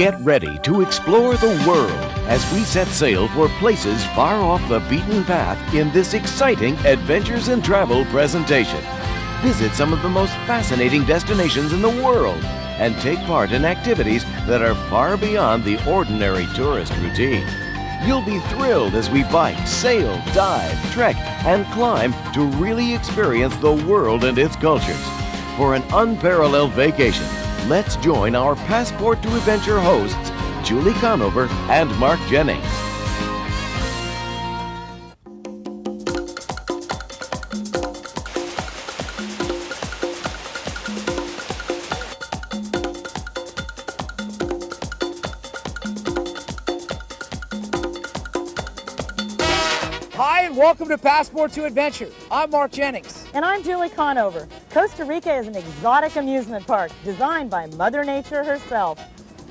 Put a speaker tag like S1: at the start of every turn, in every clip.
S1: Get ready to explore the world as we set sail for places far off the beaten path in this exciting Adventures in Travel presentation. Visit some of the most fascinating destinations in the world and take part in activities that are far beyond the ordinary tourist routine. You'll be thrilled as we bike, sail, dive, trek, and climb to really experience the world and its cultures. For an unparalleled vacation, let's join our Passport to Adventure hosts, Julie Conover and Mark Jennings.
S2: Hi, and welcome to Passport to Adventure. I'm Mark Jennings.
S3: And I'm Julie Conover. Costa Rica is an exotic amusement park designed by Mother Nature herself.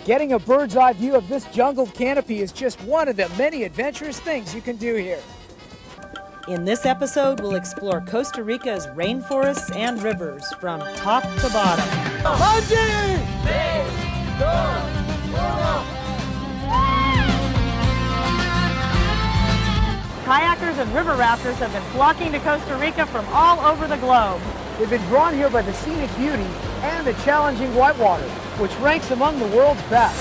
S2: Getting a bird's eye view of this jungle canopy is just one of the many adventurous things you can do here.
S3: In this episode, we'll explore Costa Rica's rainforests and rivers from top to bottom. Kayakers and river rafters have been flocking to Costa Rica from all over the globe.
S2: They've been drawn here by the scenic beauty and the challenging whitewater, which ranks among the world's best.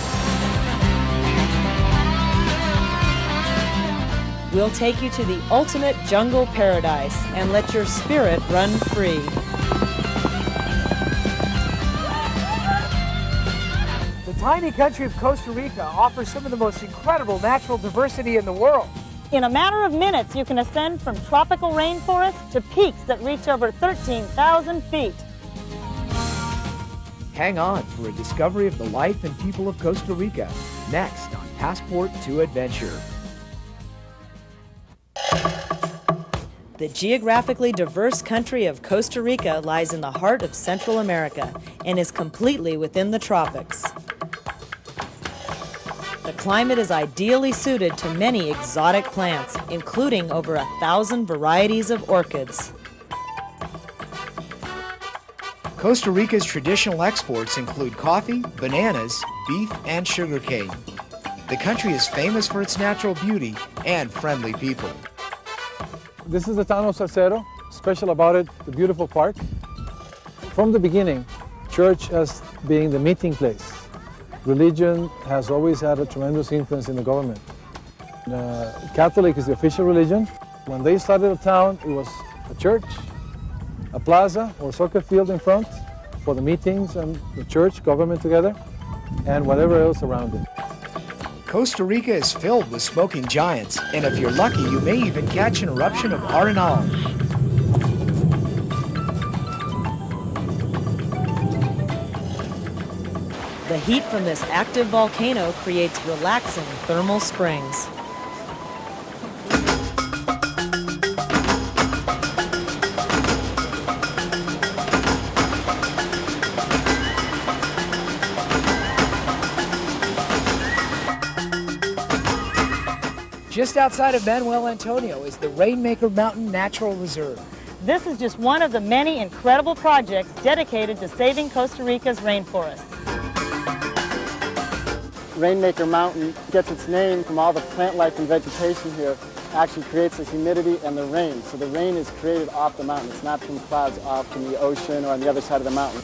S3: We'll take you to the ultimate jungle paradise and let your spirit run free.
S2: The tiny country of Costa Rica offers some of the most incredible natural diversity in the world.
S3: In a matter of minutes, you can ascend from tropical rainforests to peaks that reach over 13,000 feet.
S2: Hang on for a discovery of the life and people of Costa Rica, next on Passport to Adventure.
S3: The geographically diverse country of Costa Rica lies in the heart of Central America and is completely within the tropics. The climate is ideally suited to many exotic plants, including over 1,000 varieties of orchids.
S4: Costa Rica's traditional exports include coffee, bananas, beef, and sugarcane. The country is famous for its natural beauty and friendly people.
S5: This is the town of Salcero. Special about it, the beautiful park. From the beginning, church has been the meeting place. Religion has always had a tremendous influence in the government. Catholic is the official religion. When they started the town, it was a church, a plaza or soccer field in front for the meetings and the church, government together, and whatever else around it.
S4: Costa Rica is filled with smoking giants, and if you're lucky, you may even catch an eruption of Arenal.
S3: The heat from this active volcano creates relaxing thermal springs.
S2: Just outside of Manuel Antonio is the Rainmaker Mountain Natural Reserve.
S3: This is just one of the many incredible projects dedicated to saving Costa Rica's rainforests.
S6: Rainmaker Mountain gets its name from all the plant life and vegetation here. Actually creates the humidity and the rain. So the rain is created off the mountain. It's not from clouds off from the ocean or on the other side of the mountain.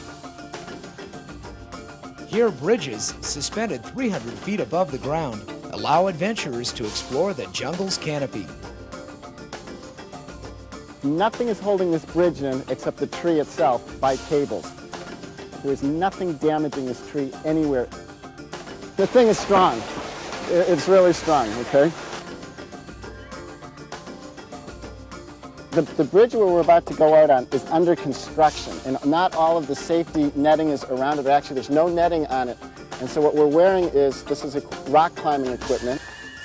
S4: Here, bridges, suspended 300 feet above the ground, allow adventurers to explore the jungle's canopy.
S6: Nothing is holding this bridge in except the tree itself by cables. There's nothing damaging this tree anywhere. The thing is strong. It's really strong, okay? The bridge where we're about to go out on is under construction, and not all of the safety netting is around it. Actually, there's no netting on it. And so what we're wearing is, this is rock climbing equipment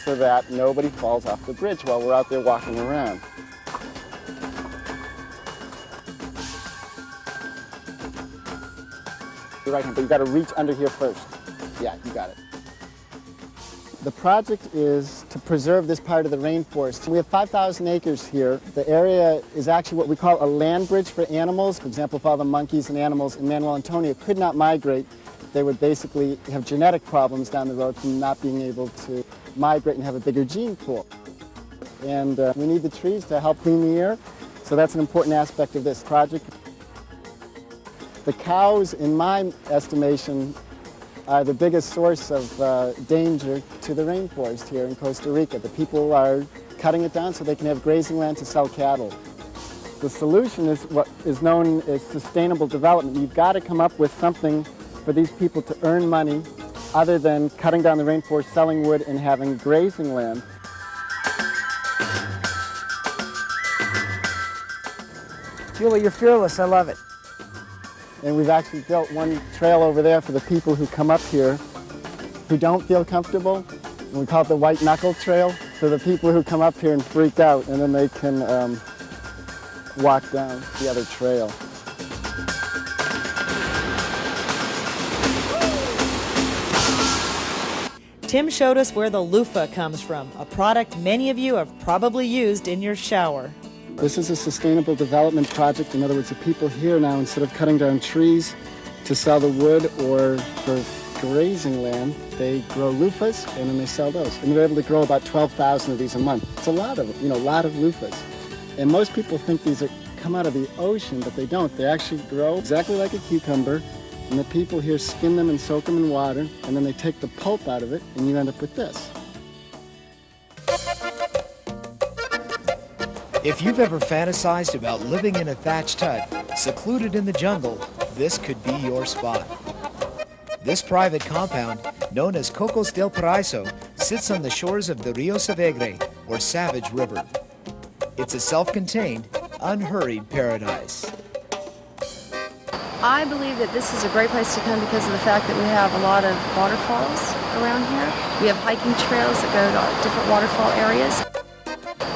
S6: so that nobody falls off the bridge while we're out there walking around. Your right hand, but you got to reach under here first. Yeah, you got it. The project is to preserve this part of the rainforest. We have 5,000 acres here. The area is actually what we call a land bridge for animals. For example, if all the monkeys and animals in Manuel Antonio could not migrate, they would basically have genetic problems down the road from not being able to migrate and have a bigger gene pool. And we need the trees to help clean the air, so that's an important aspect of this project. The cows, in my estimation, are the biggest source of danger to the rainforest here in Costa Rica. The people are cutting it down so they can have grazing land to sell cattle. The solution is what is known as sustainable development. You've got to come up with something for these people to earn money other than cutting down the rainforest, selling wood, and having grazing land.
S4: Julie, you're fearless. I love it.
S6: And we've actually built one trail over there for the people who come up here who don't feel comfortable. And we call it the White Knuckle Trail. So the people who come up here and freak out, and then they can walk down the other trail.
S3: Tim showed us where the loofah comes from, a product many of you have probably used in your shower.
S6: This is a sustainable development project. In other words, the people here now, instead of cutting down trees to sell the wood or for grazing land, they grow loofahs and then they sell those. And they're able to grow about 12,000 of these a month. It's a lot of them, a lot of loofahs. And most people think these come out of the ocean, but they don't. They actually grow exactly like a cucumber, and the people here skin them and soak them in water, and then they take the pulp out of it, and you end up with this.
S4: If you've ever fantasized about living in a thatched hut, secluded in the jungle, this could be your spot. This private compound, known as Cocos del Paraíso, sits on the shores of the Rio Savegre, or Savage River. It's a self-contained, unhurried paradise.
S7: I believe that this is a great place to come because of the fact that we have a lot of waterfalls around here. We have hiking trails that go to different waterfall areas.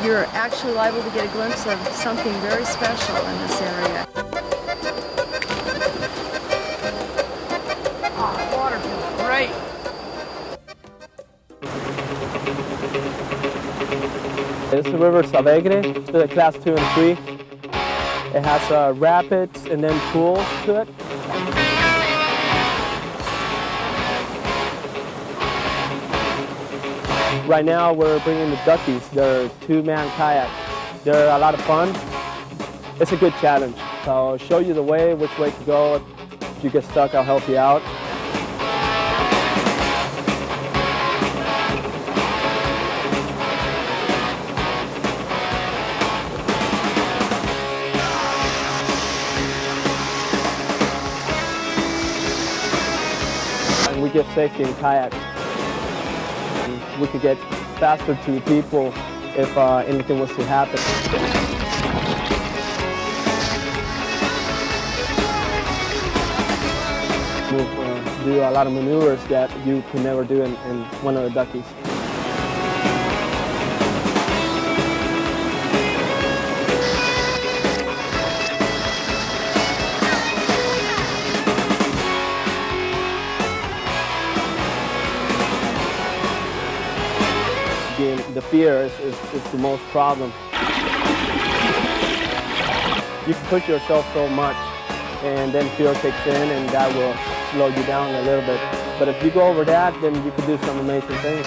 S7: You're actually liable to get a glimpse of something very special in this area.
S8: Oh, the water feels great.
S9: It's the river Savegre, it's a class 2 and 3. It has rapids and then pools to it. Right now we're bringing the duckies. They're 2-man kayaks. They're a lot of fun. It's a good challenge. So I'll show you the way, which way to go. If you get stuck, I'll help you out. We give safety in kayaks. We could get faster to people if anything was to happen. We do a lot of maneuvers that you could never do in one of the duckies. The fear is the most problem. You can push yourself so much and then fear kicks in and that will slow you down a little bit. But if you go over that, then you can do some amazing things.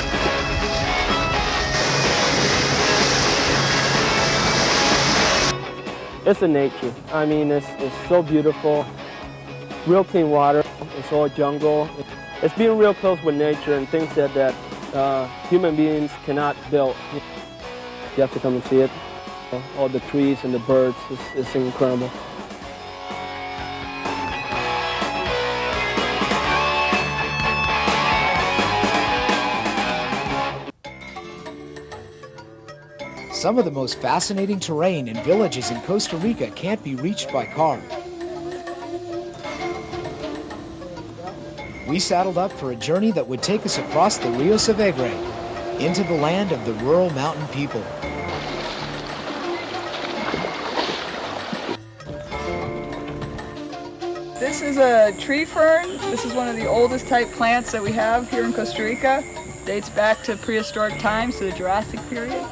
S9: It's the nature. I mean, it's so beautiful. Real clean water, it's all jungle. It's being real close with nature and things that human beings cannot build. You have to come and see it. All the trees and the birds, it's incredible.
S4: Some of the most fascinating terrain and villages in Costa Rica can't be reached by car. We saddled up for a journey that would take us across the Rio Savegre into the land of the rural mountain people.
S8: This is a tree fern. This is one of the oldest type plants that we have here in Costa Rica. Dates back to prehistoric times, to the Jurassic period.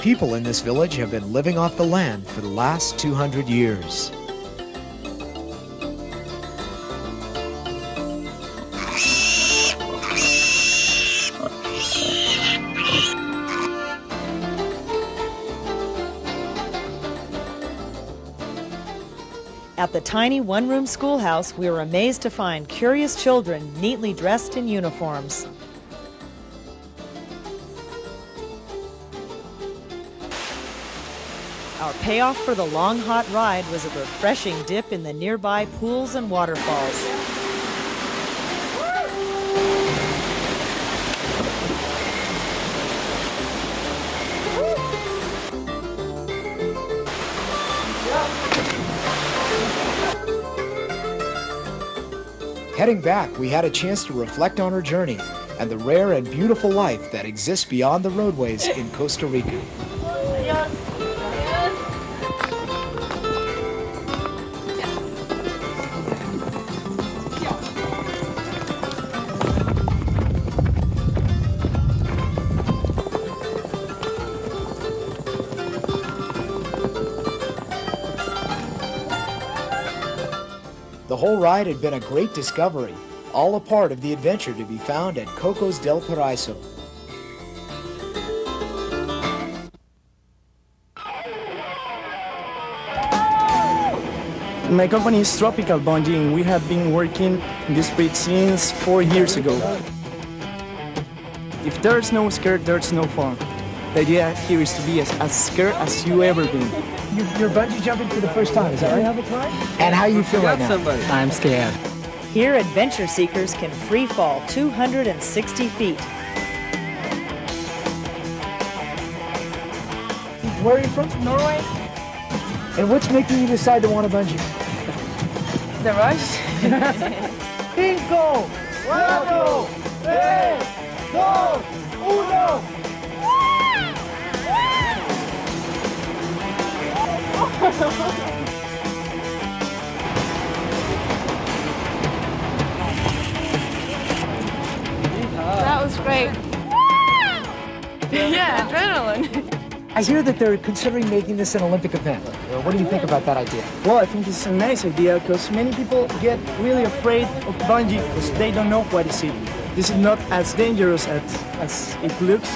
S4: People in this village have been living off the land for the last 200 years.
S3: At the tiny one-room schoolhouse, we were amazed to find curious children neatly dressed in uniforms. Our payoff for the long, hot ride was a refreshing dip in the nearby pools and waterfalls.
S4: Heading back, we had a chance to reflect on our journey and the rare and beautiful life that exists beyond the roadways in Costa Rica. The whole ride had been a great discovery, all a part of the adventure to be found at Cocos del Paraiso.
S10: My company is Tropical Bungee, and we have been working in this bridge since 4 years ago. If there's no scare, there's no fun. The idea here is to be as scared as you ever been.
S2: You're bungee jumping for the first time, is that right? And how you feel right now?
S10: I'm scared.
S3: Here, adventure seekers can free fall 260 feet.
S2: Where are you from?
S7: Norway,
S2: And what's making you decide to want to bungee?
S7: the rush.
S2: 5, 4, 3, 2, 1.
S7: That was great. Yeah, adrenaline.
S2: I hear that they're considering making this an Olympic event. What do you think about that idea?
S10: Well, I think it's a nice idea because many people get really afraid of bungee because they don't know what is it. This is not as dangerous as it looks.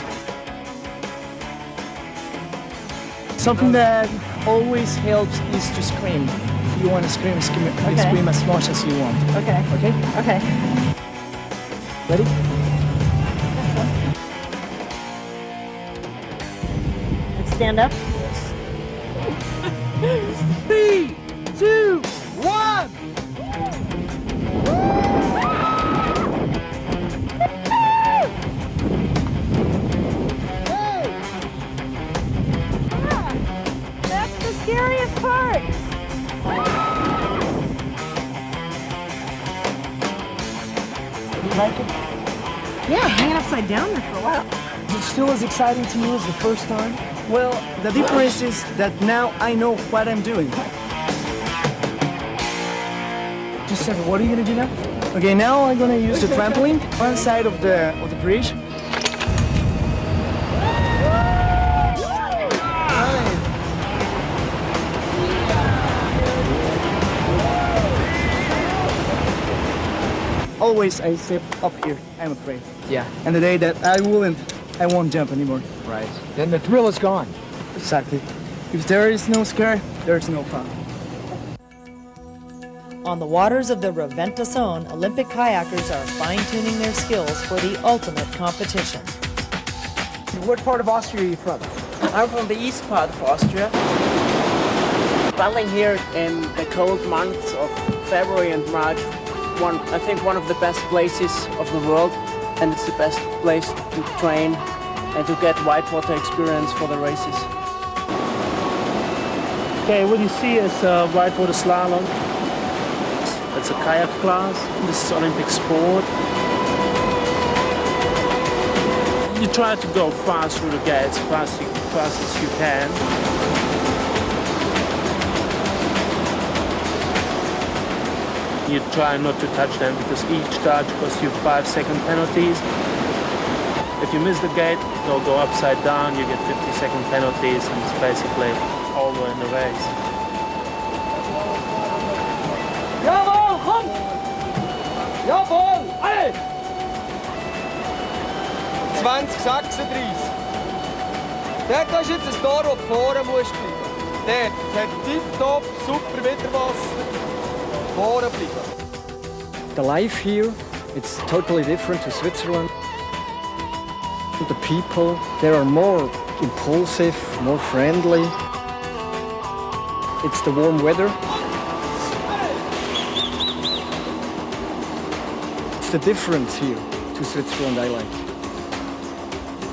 S10: Something that always helps is to scream. If you want to scream, scream as much as you want.
S3: Okay.
S10: Okay?
S3: Okay.
S2: Ready?
S3: Let's stand up.
S2: 3, 2, 1.
S3: That's the scariest part.
S2: You like it?
S3: Yeah, hanging upside down there for a while.
S2: Is it still as exciting to you as the first time?
S10: Well, the difference is that now I know what I'm doing.
S2: Just a second, what are you going to do now?
S10: Okay, now I'm gonna use the trampoline one side of the bridge. Always I step up here, I'm afraid.
S2: Yeah.
S10: And the day that I won't jump anymore.
S2: Right. Then the thrill is gone.
S10: Exactly. If there is no scare, there's no fun.
S3: On the waters of the Reventazón, Olympic kayakers are fine-tuning their skills for the ultimate competition.
S2: What part of Austria are you from?
S11: I'm from the east part of Austria. Traveling here in the cold months of February and March, I think one of the best places of the world, and it's the best place to train and to get whitewater experience for the races.
S9: Okay, what you see is whitewater slalom. It's a kayak class. This is Olympic sport. You try to go fast through the gates, fast as you can. You try not to touch them because each touch costs you 5-second penalties. If you miss the gate, they'll go upside down, you get 50-second penalties, and it's basically over in the race.
S12: Jawohl, kommt! Jawohl, alle! 2036. Dort ist jetzt ein Tor, wo du vorne musst bleiben. Dort hat tipptopp, super Winterwasser. Vorne bleiben.
S10: The life here, it's totally different to Switzerland. The people, they are more impulsive, more friendly. It's the warm weather. It's the difference here to Switzerland I like.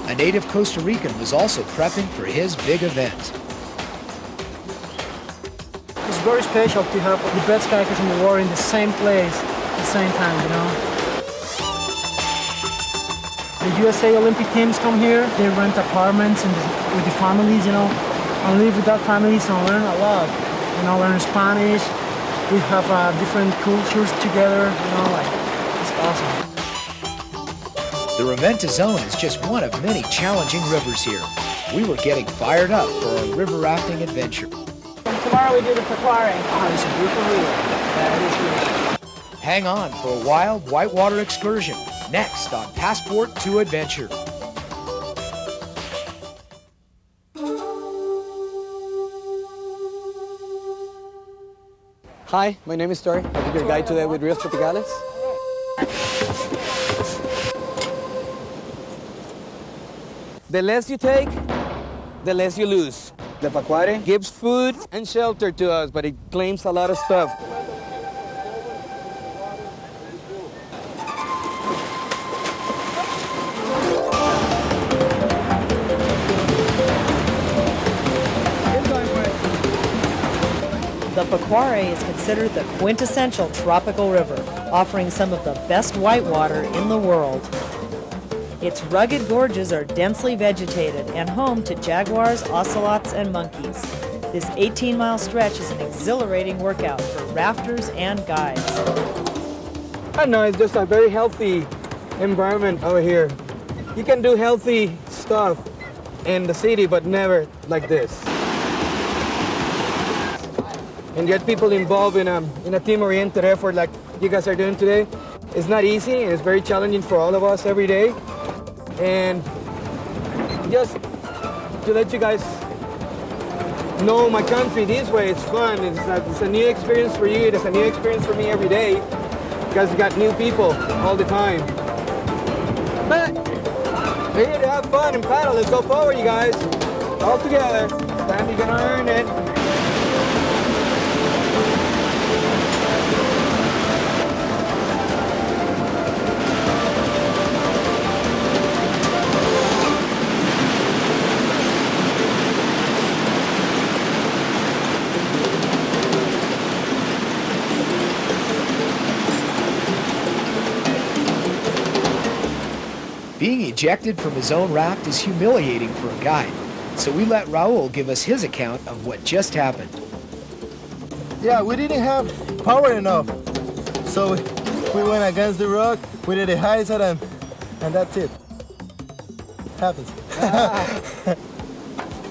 S4: A native Costa Rican was also prepping for his big event.
S10: It's very special to have the best kayakers in the world in the same place at the same time, you know. The USA Olympic teams come here, they rent apartments and with the families, you know, and live with that families and learn a lot. You know, learn Spanish, we have different cultures together, you know, like, it's awesome.
S4: The Reventa Zone is just one of many challenging rivers here. We were getting fired up for our river rafting adventure.
S11: Tomorrow we do the Pequare.
S10: Oh, it's a beautiful river. Yeah, it is beautiful.
S4: Hang on for a wild whitewater excursion, next on Passport to Adventure.
S13: Hi, my name is Tori. I'll be your guide today with Rios Tropicales.
S12: The less you take, the less you lose. The Pequare gives food and shelter to us, but it claims a lot of stuff.
S3: The Pequare is considered the quintessential tropical river, offering some of the best whitewater in the world. Its rugged gorges are densely vegetated and home to jaguars, ocelots, and monkeys. This 18-mile stretch is an exhilarating workout for rafters and guides.
S12: I don't know, it's just a very healthy environment over here. You can do healthy stuff in the city, but never like this. And get people involved in a team-oriented effort like you guys are doing today. It's not easy, and it's very challenging for all of us every day. And just to let you guys know my country this way, it's fun. It's a new experience for you. It's a new experience for me every day because you got new people all the time. But we're here to have fun and paddle. Let's go forward, you guys. All together. Time you're gonna earn it.
S4: Being ejected from his own raft is humiliating for a guide, so we let Raul give us his account of what just happened.
S14: Yeah, we didn't have power enough, so we went against the rock, we did a high side, and that's it. Happens.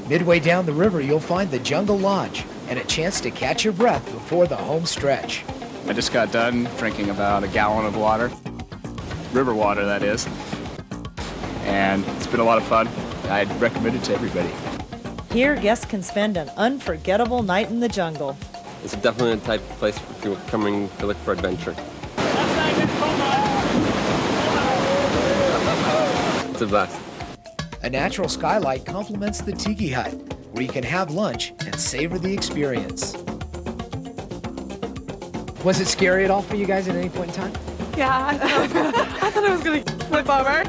S4: Midway down the river, you'll find the Jungle Lodge and a chance to catch your breath before the home stretch.
S15: I just got done drinking about a gallon of water, river water that is, and it's been a lot of fun. I'd recommend it to everybody.
S3: Here, guests can spend an unforgettable night in the jungle.
S16: It's definitely the type of place for people coming to look for adventure. It's the best.
S4: A natural skylight complements the tiki hut, where you can have lunch and savor the experience.
S2: Was it scary at all for you guys at any point in time?
S17: Yeah, I thought I was gonna flip over.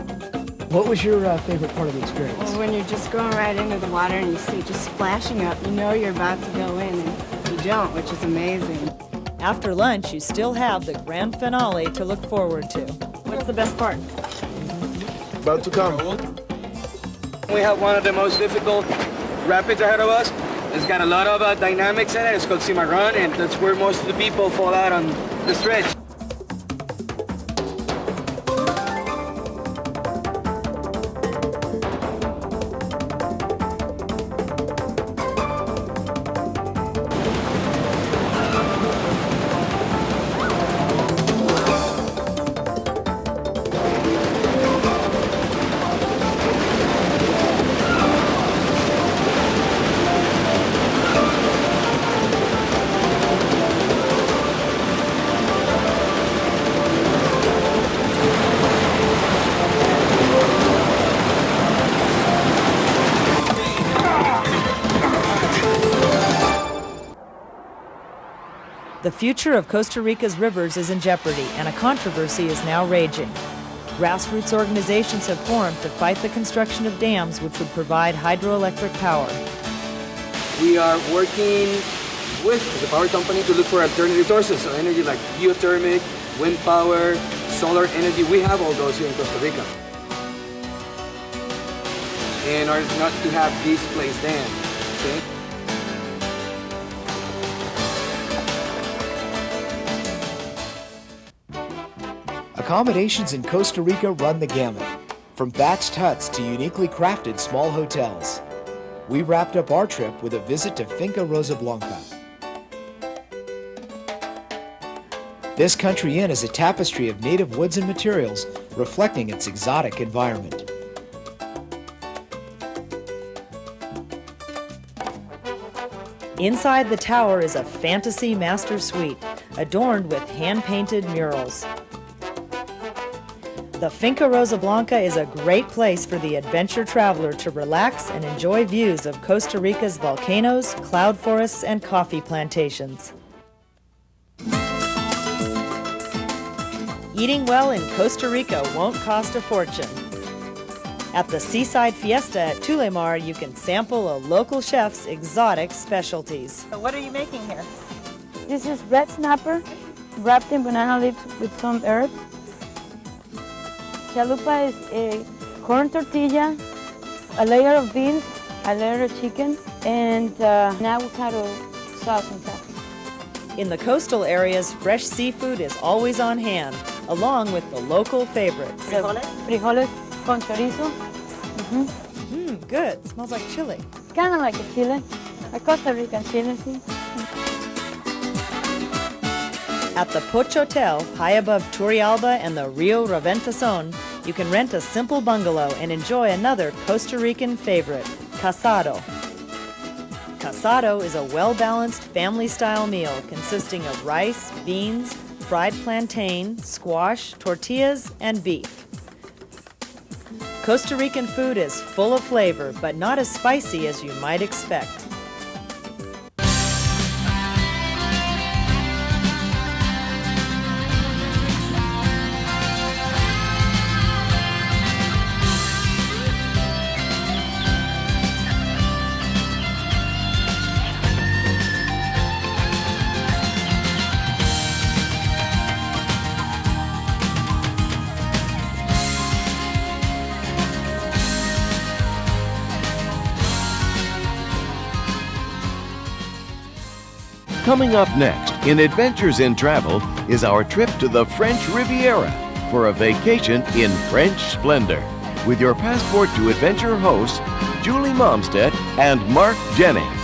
S2: What was your favorite part of the experience?
S17: Well, when you're just going right into the water and you see it just splashing up, you know you're about to go in, and you don't, which is amazing.
S3: After lunch, you still have the grand finale to look forward to. What's the best part?
S14: About to come.
S12: We have one of the most difficult rapids ahead of us. It's got a lot of dynamics in it. It's called Cimarron, and that's where most of the people fall out on the stretch.
S3: The future of Costa Rica's rivers is in jeopardy, and a controversy is now raging. Grassroots organizations have formed to fight the construction of dams which would provide hydroelectric power.
S12: We are working with the power company to look for alternative sources, so energy like geothermic, wind power, solar energy. We have all those here in Costa Rica. In order not to have these placed dams, okay?
S4: Accommodations in Costa Rica run the gamut, from thatched huts to uniquely crafted small hotels. We wrapped up our trip with a visit to Finca Rosa Blanca. This country inn is a tapestry of native woods and materials, reflecting its exotic environment.
S3: Inside the tower is a fantasy master suite, adorned with hand-painted murals. The Finca Rosa Blanca is a great place for the adventure traveler to relax and enjoy views of Costa Rica's volcanoes, cloud forests, and coffee plantations. Eating well in Costa Rica won't cost a fortune. At the Seaside Fiesta at Tulemar, you can sample a local chef's exotic specialties. So what are you making here?
S18: This is red snapper, wrapped in banana leaves with some herbs. Chalupa is a corn tortilla, a layer of beans, a layer of chicken, and an avocado sauce on top.
S3: In the coastal areas, fresh seafood is always on hand, along with the local favorites.
S18: Frijoles con chorizo.
S3: Good. Smells like chili.
S18: Kind of like a chile, a Costa Rican chile, see?
S3: At the Poch Hotel, high above Turrialba and the Rio Reventazón, you can rent a simple bungalow and enjoy another Costa Rican favorite, casado. Casado is a well-balanced family-style meal consisting of rice, beans, fried plantain, squash, tortillas, and beef. Costa Rican food is full of flavor, but not as spicy as you might expect.
S1: Coming up next in Adventures in Travel is our trip to the French Riviera for a vacation in French splendor with your Passport to Adventure hosts, Julie Momstead and Mark Jennings.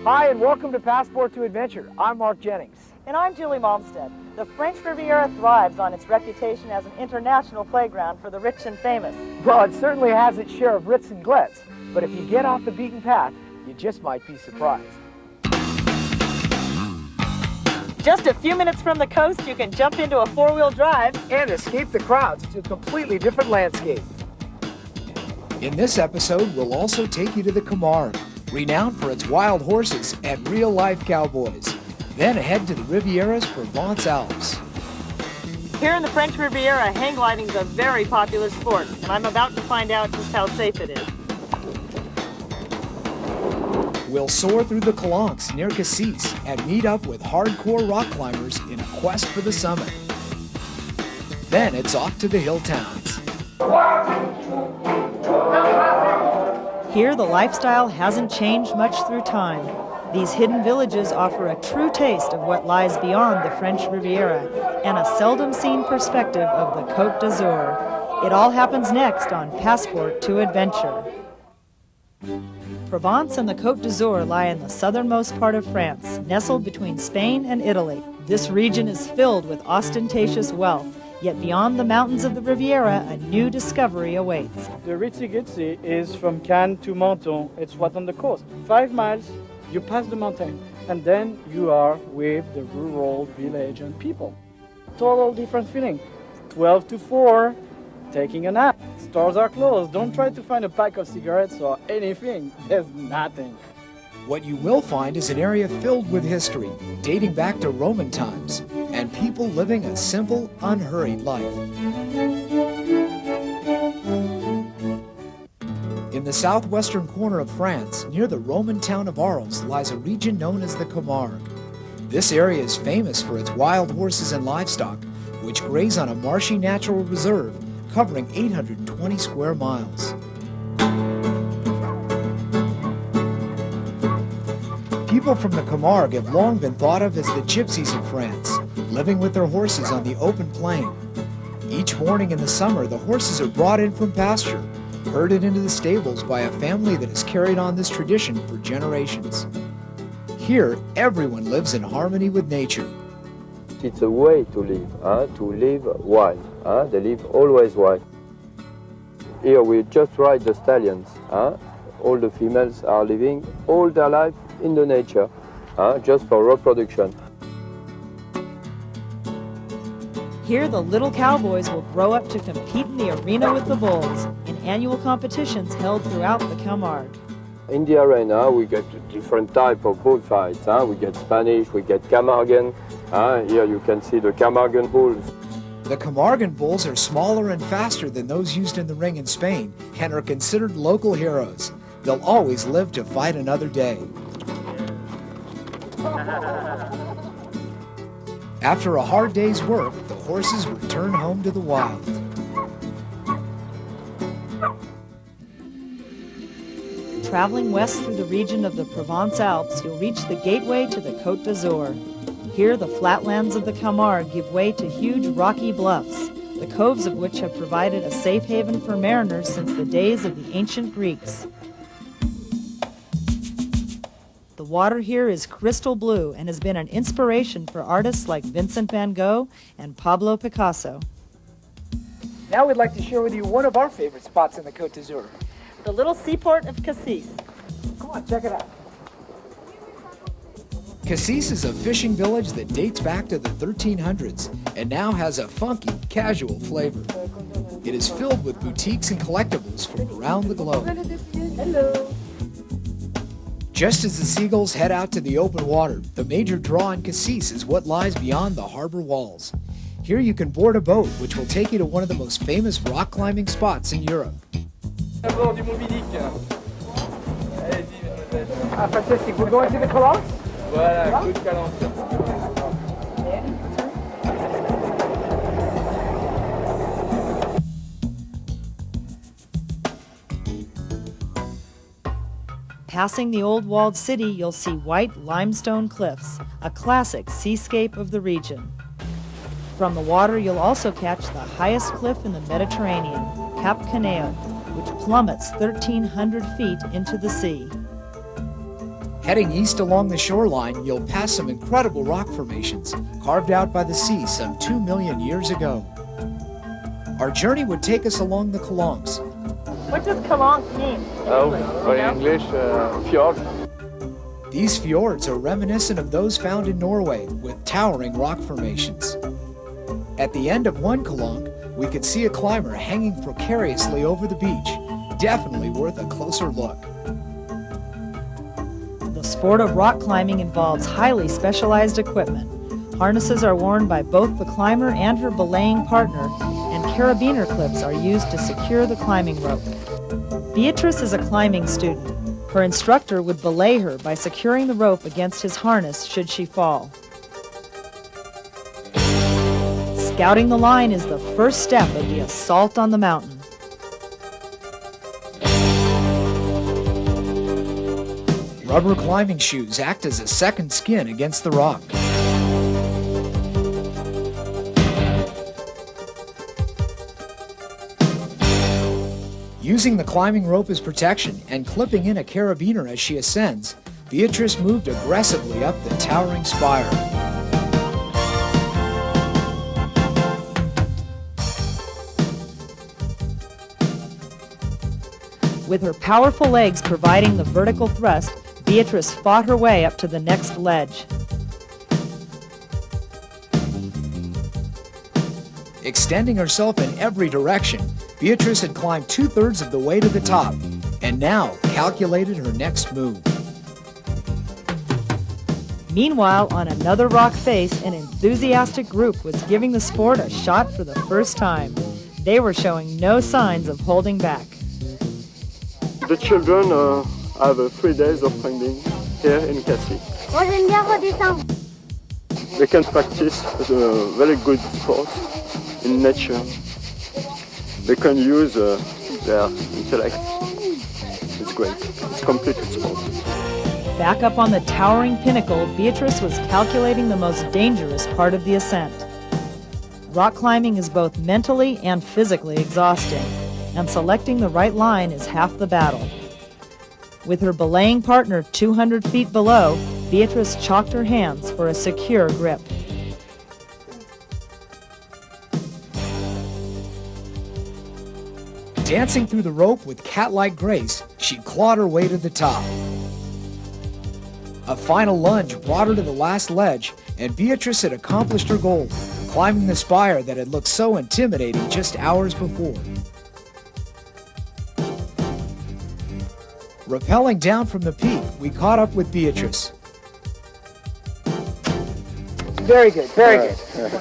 S2: Hi, and welcome to Passport to Adventure. I'm Mark Jennings.
S3: And I'm Julie Momstead. The French Riviera thrives on its reputation as an international playground for the rich and famous.
S2: Well, it certainly has its share of ritz and glitz, but if you get off the beaten path, you just might be surprised.
S3: Just a few minutes from the coast, you can jump into a four-wheel drive
S2: and escape the crowds to a completely different landscape.
S4: In this episode, we'll also take you to the Camargue, renowned for its wild horses and real-life cowboys. Then head to the Riviera's Provence Alps.
S3: Here in the French Riviera, hang gliding is a very popular sport, and I'm about to find out just how safe it is.
S4: We'll soar through the Calanques near Cassis and meet up with hardcore rock climbers in a quest for the summit. Then it's off to the hill towns.
S3: Here, the lifestyle hasn't changed much through time. These hidden villages offer a true taste of what lies beyond the French Riviera and a seldom-seen perspective of the Côte d'Azur. It all happens next on Passport to Adventure. Provence and the Côte d'Azur lie in the southernmost part of France, nestled between Spain and Italy. This region is filled with ostentatious wealth, Yet beyond the mountains of the Riviera, a new discovery awaits.
S19: The Ritzy-Gitsy is from Cannes to Menton. It's right on the coast. 5 miles, you pass the mountain, and then you are with the rural village and people. Total different feeling. 12 to 4, taking a nap. Stores are closed. Don't try to find a pack of cigarettes or anything. There's nothing.
S4: What you will find is an area filled with history, dating back to Roman times, and people living a simple, unhurried life. In the southwestern corner of France, near the Roman town of Arles, lies a region known as the Camargue. This area is famous for its wild horses and livestock, which graze on a marshy natural reserve covering 820 square miles. People from the Camargue have long been thought of as the gypsies of France, living with their horses on the open plain. Each morning in the summer, the horses are brought in from pasture, herded into the stables by a family that has carried on this tradition for generations. Here, everyone lives in harmony with nature.
S20: It's a way to live wild. They live always wild. Here we just ride the stallions. All the females are living all their life in the nature, just for reproduction.
S3: Here, the little cowboys will grow up to compete in the arena with the bulls in annual competitions held throughout the Camargue.
S20: In the arena, we get different type of bullfights. We get Spanish, we get Camarguan. Here you can see the Camarguan bulls.
S4: The Camarguan bulls are smaller and faster than those used in the ring in Spain and are considered local heroes. They'll always live to fight another day. After a hard day's work, the horses return home to the wild.
S3: Traveling west through the region of the Provence Alps, you'll reach the gateway to the Côte d'Azur. Here, the flatlands of the Camargue give way to huge rocky bluffs, the coves of which have provided a safe haven for mariners since the days of the ancient Greeks. The water here is crystal blue and has been an inspiration for artists like Vincent van Gogh and Pablo Picasso.
S2: Now we'd like to share with you one of our favorite spots in the Côte d'Azur.
S3: The little seaport of Cassis.
S2: Come on, check it out.
S4: Cassis is a fishing village that dates back to the 1300s and now has a funky, casual flavor. It is filled with boutiques and collectibles from around the globe.
S2: Hello.
S4: Just as the seagulls head out to the open water, the major draw in Cassis is what lies beyond the harbor walls. Here you can board a boat which will take you to one of the most famous rock climbing spots in Europe.
S2: Fantastic. We're going to the Colossus?
S12: Voilà, coup de calenture.
S3: Passing the old walled city, you'll see white limestone cliffs, a classic seascape of the region. From the water, you'll also catch the highest cliff in the Mediterranean, Cap Canaille, which plummets 1,300 feet into the sea.
S4: Heading east along the shoreline, you'll pass some incredible rock formations carved out by the sea some 2 million years ago. Our journey would take us along the Calanques.
S3: What does Calanque mean?
S20: In English, fjord.
S4: These fjords are reminiscent of those found in Norway with towering rock formations. At the end of one Calanque, we could see a climber hanging precariously over the beach. Definitely worth a closer look.
S3: The sport of rock climbing involves highly specialized equipment. Harnesses are worn by both the climber and her belaying partner, and carabiner clips are used to secure the climbing rope. Beatrice is a climbing student. Her instructor would belay her by securing the rope against his harness should she fall. Scouting the line is the first step of the assault on the mountain.
S4: Rubber climbing shoes act as a second skin against the rock. Using the climbing rope as protection and clipping in a carabiner as she ascends, Beatrice moved aggressively up the towering spire.
S3: With her powerful legs providing the vertical thrust, Beatrice fought her way up to the next ledge.
S4: Extending herself in every direction, Beatrice had climbed 2/3 of the way to the top, and now calculated her next move.
S3: Meanwhile, on another rock face, an enthusiastic group was giving the sport a shot for the first time. They were showing no signs of holding back.
S21: The children have 3 days of climbing here in Cassis.
S22: Moi j'aime bien redescendre.
S21: They can practice a very good sport in nature. They can use their intellect. It's great. It's complete sport.
S3: Back up on the towering pinnacle, Beatrice was calculating the most dangerous part of the ascent. Rock climbing is both mentally and physically exhausting, and selecting the right line is half the battle. With her belaying partner 200 feet below, Beatrice chalked her hands for a secure grip.
S4: Dancing through the rope with cat-like grace, she clawed her way to the top. A final lunge brought her to the last ledge, and Beatrice had accomplished her goal, climbing the spire that had looked so intimidating just hours before. Rappelling down from the peak, we caught up with Beatrice.
S2: Very good, very good.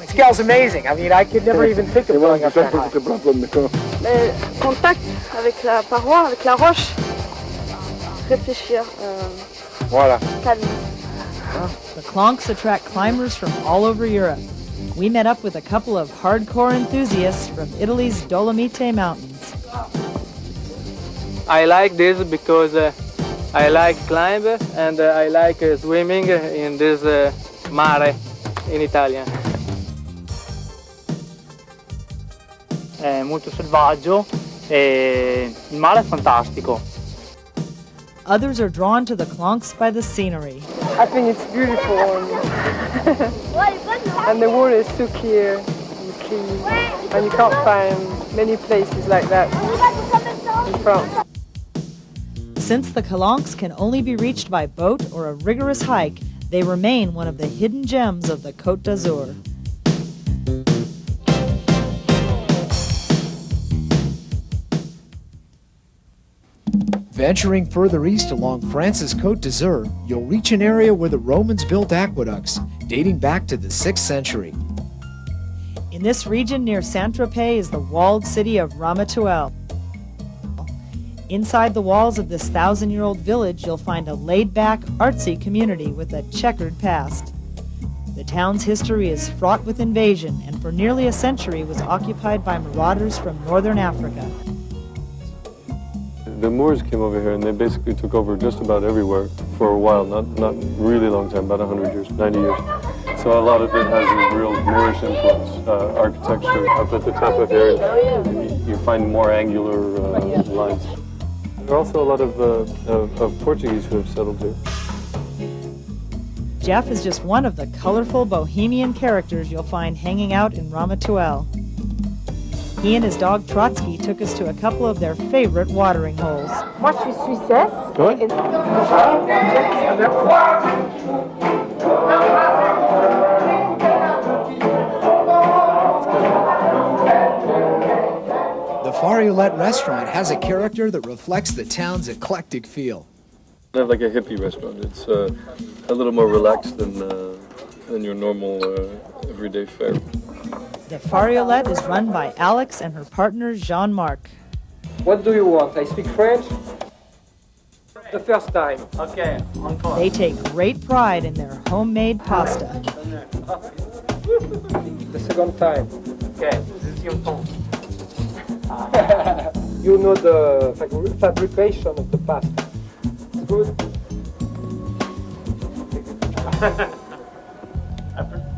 S2: Scale's amazing. I mean, I could never even think of going up that high.
S7: Le contact avec la paroi, avec la roche, réfléchir,
S2: Voilà.
S7: calme.
S3: The Clonks attract climbers from all over Europe. We met up with a couple of hardcore enthusiasts from Italy's Dolomite Mountains.
S9: I like this because I like climb and I like swimming in this mare in Italian.
S23: È molto selvaggio e il mare è fantastico.
S3: Others are drawn to the Clonks by the scenery.
S24: I think it's beautiful and the water is so clear and clean and you can't find many places like that in France.
S3: Since the Calanques can only be reached by boat or a rigorous hike, they remain one of the hidden gems of the Côte d'Azur.
S4: Venturing further east along France's Côte d'Azur, you'll reach an area where the Romans built aqueducts, dating back to the 6th century.
S3: In this region near Saint-Tropez is the walled city of Ramatuelle. Inside the walls of this 1,000-year-old village, you'll find a laid-back, artsy community with a checkered past. The town's history is fraught with invasion, and for nearly a century was occupied by marauders from northern Africa.
S25: The Moors came over here and they basically took over just about everywhere for a while, not really long time, about 100 years, 90 years. So a lot of it has a real Moorish influence, architecture. Up at the top of here, you find more angular lines. There are also a lot of Portuguese who have settled here.
S3: Jeff is just one of the colorful bohemian characters you'll find hanging out in Ramatuelle. He and his dog Trotsky took us to a couple of their favorite watering holes.
S24: Moi je suis Suissesse.
S25: Good.
S4: The Fariolette restaurant has a character that reflects the town's eclectic feel.
S25: Kind of like a hippie restaurant. It's a little more relaxed than your normal everyday fare.
S3: The Fariolette is run by Alex and her partner Jean-Marc.
S12: What do you want? I speak French? The first time.
S23: Okay, encore.
S3: They take great pride in their homemade pasta.
S12: The second time.
S23: Okay, deuxième temps.
S12: You know the fabrication of the pasta. It's good.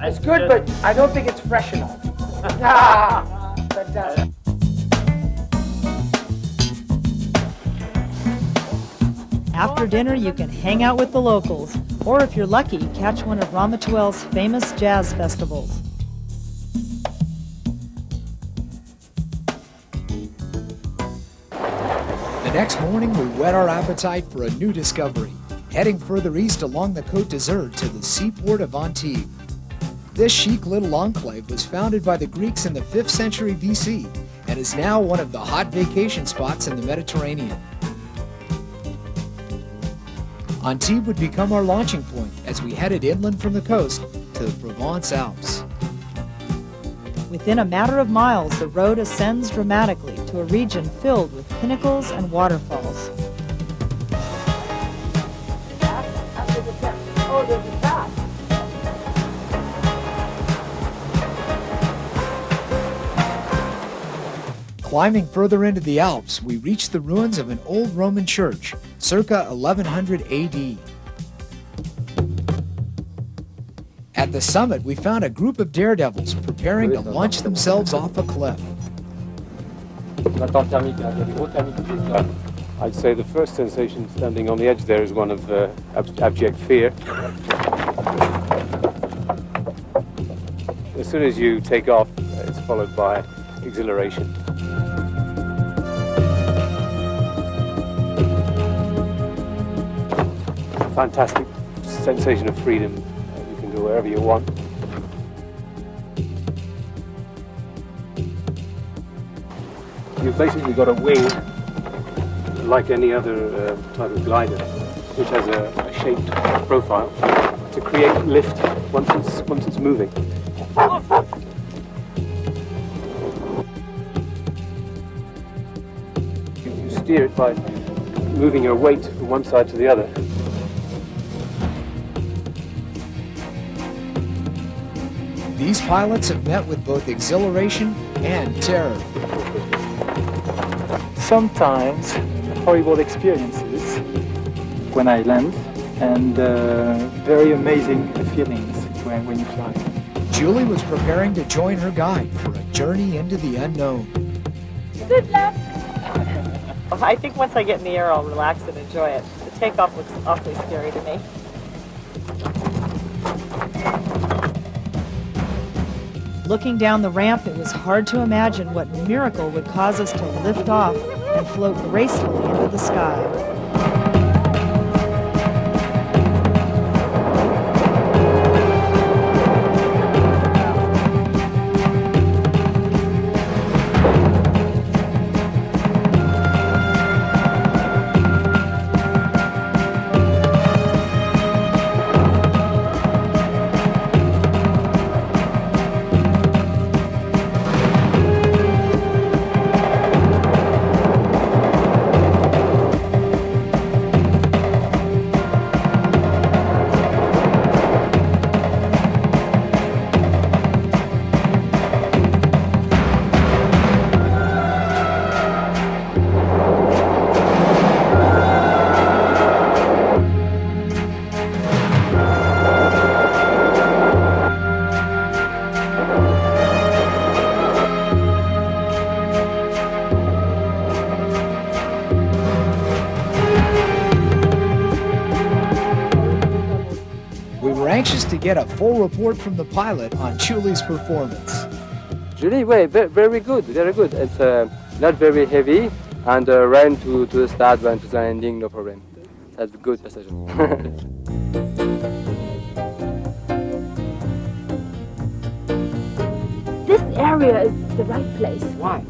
S2: It's good, but I don't think it's fresh enough. Ah, fantastic.
S3: After dinner, you can hang out with the locals, or if you're lucky, catch one of Ramatuelle's famous jazz festivals.
S4: The next morning, we whet our appetite for a new discovery, heading further east along the Côte d'Azur to the seaport of Antibes. This chic little enclave was founded by the Greeks in the 5th century BC and is now one of the hot vacation spots in the Mediterranean. Antibes would become our launching point as we headed inland from the coast to the Provence Alps.
S3: Within a matter of miles, the road ascends dramatically to a region filled with pinnacles and waterfalls.
S4: Climbing further into the Alps, we reach the ruins of an old Roman church, circa 1100 AD. At the summit, we found a group of daredevils preparing to launch themselves off a cliff.
S25: I'd say the first sensation standing on the edge there is one of abject fear. As soon as you take off, it's followed by exhilaration. Fantastic sensation of freedom. You can go wherever you want. You've basically got a wing like any other type of glider, which has a shaped profile to create lift once it's moving. You steer it by moving your weight from one side to the other.
S4: These pilots have met with both exhilaration and terror.
S23: Sometimes horrible experiences when I land, and very amazing feelings when you fly.
S4: Julie was preparing to join her guide for a journey into the unknown.
S3: Good luck! I think once I get in the air, I'll relax and enjoy it. The takeoff looks awfully scary to me. Looking down the ramp, it was hard to imagine what miracle would cause us to lift off and float gracefully into the sky.
S4: Anxious to get a full report from the pilot on Julie's performance.
S20: Julie, very good, very good. It's not very heavy, and ran to the start, ran to the ending, no problem. That's a good decision.
S5: This area is the right place.
S23: Why?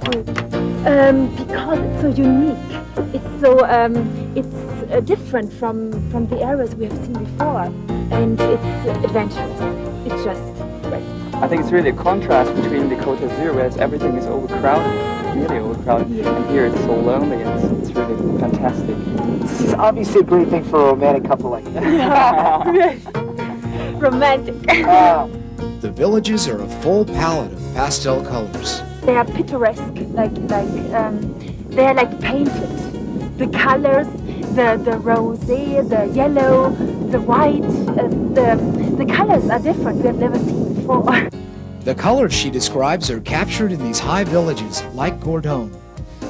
S5: Because it's so unique. It's so different from the areas we have seen before. And it's adventurous. It's just great.
S23: I think it's really a contrast between the Côte d'Azur, where everything is overcrowded, really overcrowded, yeah. And here it's so lonely, and it's really fantastic.
S2: It's obviously a great thing for a romantic couple like that.
S5: Yeah. Romantic.
S4: The villages are a full palette of pastel colors.
S5: They are picturesque, they're like painted. The colors, the rosé, the yellow, the white, the colors are different. We have never seen before.
S4: The colors she describes are captured in these high villages like Gourdon.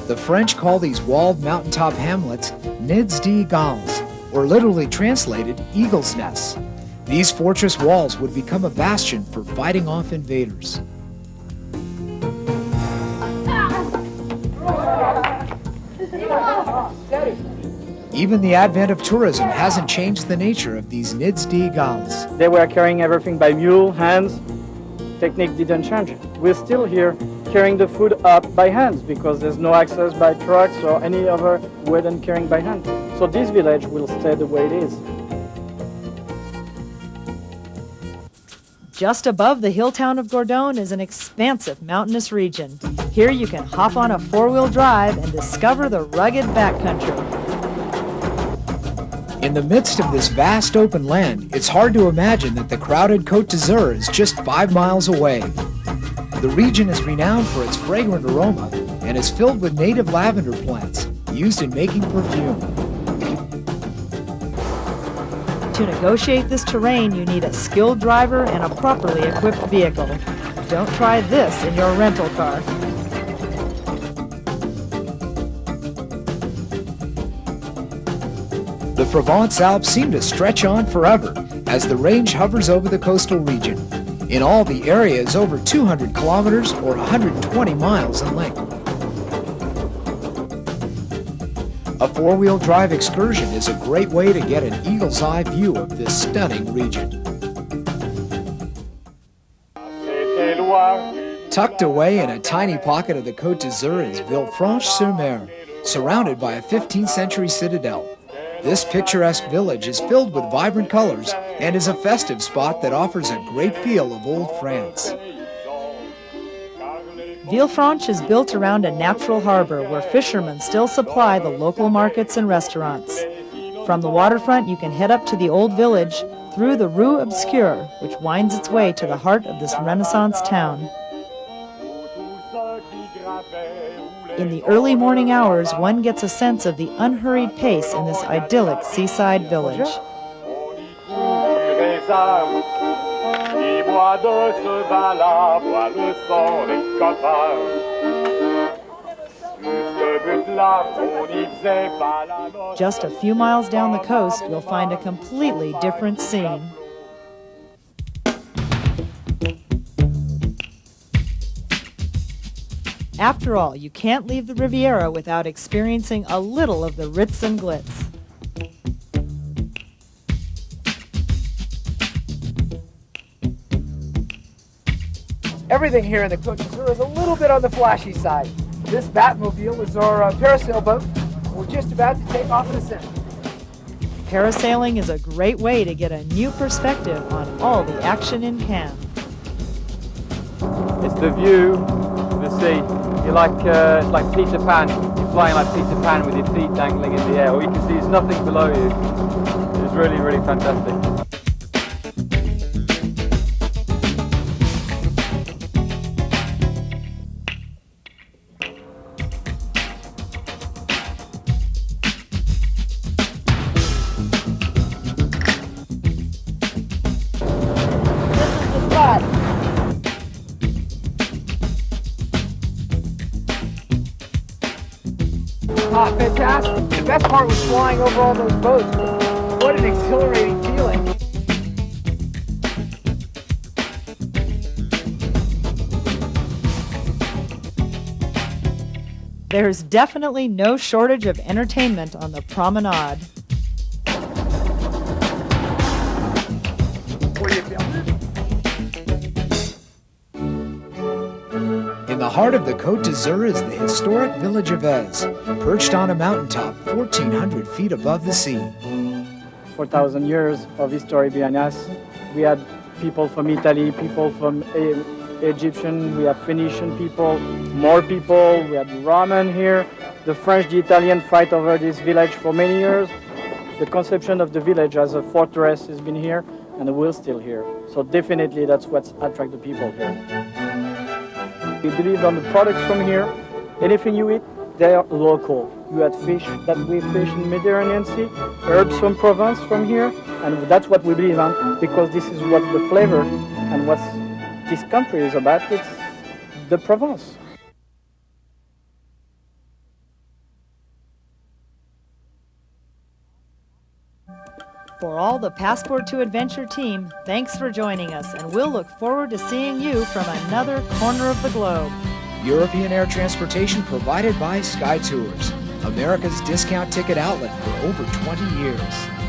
S4: The French call these walled mountaintop hamlets nids d'eagles, or literally translated, eagle's nests. These fortress walls would become a bastion for fighting off invaders. Even the advent of tourism hasn't changed the nature of these nids d'Igals.
S19: They were carrying everything by mule, hands. Technique didn't change. We're still here carrying the food up by hands because there's no access by trucks or any other way than carrying by hand. So this village will stay the way it is.
S3: Just above the hill town of Gordon is an expansive mountainous region. Here you can hop on a four-wheel drive and discover the rugged backcountry.
S4: In the midst of this vast open land, it's hard to imagine that the crowded Côte d'Azur is just 5 miles away. The region is renowned for its fragrant aroma and is filled with native lavender plants used in making perfume.
S3: To negotiate this terrain, you need a skilled driver and a properly equipped vehicle. Don't try this in your rental car.
S4: The Provence Alps seem to stretch on forever as the range hovers over the coastal region. In all, the area is over 200 kilometers or 120 miles in length. A four-wheel drive excursion is a great way to get an eagle's eye view of this stunning region. Tucked away in a tiny pocket of the Côte d'Azur is Villefranche-sur-Mer, surrounded by a 15th century citadel. This picturesque village is filled with vibrant colors and is a festive spot that offers a great feel of old France.
S3: Villefranche is built around a natural harbor where fishermen still supply the local markets and restaurants. From the waterfront, you can head up to the old village through the Rue Obscure, which winds its way to the heart of this Renaissance town. In the early morning hours, one gets a sense of the unhurried pace in this idyllic seaside village. Just a few miles down the coast, you'll find a completely different scene. After all, you can't leave the Riviera without experiencing a little of the ritz and glitz.
S2: Everything here in the Côte d'Azur is a little bit on the flashy side. This Batmobile is our parasail boat. We're just about to take off in ascent.
S3: Parasailing is a great way to get a new perspective on all the action in Cannes.
S23: It's the view of the sea. You're like, it's like Peter Pan. You're flying like Peter Pan with your feet dangling in the air. All you can see is nothing below you. It's really, really fantastic.
S2: Ah, fantastic. The best part was flying over all those boats. What an exhilarating feeling.
S3: There's definitely no shortage of entertainment on the promenade.
S2: Were you filming?
S4: In the heart of the Côte d'Azur is the historic village of Ez, perched on a mountaintop 1,400 feet above the sea.
S19: 4,000 years of history behind us. We had people from Italy, people from Egyptian, we have Phoenician people, more people, we had Roman here. The French, the Italian fight over this village for many years. The conception of the village as a fortress has been here and will still here. So definitely that's what attracts the people here. We believe on the products from here. Anything you eat, they are local. You had fish that we fish in the Mediterranean Sea, herbs from Provence from here, and that's what we believe on because this is what the flavor and what this country is about. It's the Provence.
S3: For all the Passport to Adventure team, thanks for joining us, and we'll look forward to seeing you from another corner of the globe.
S4: European air transportation provided by Sky Tours. America's discount ticket outlet for over 20 years.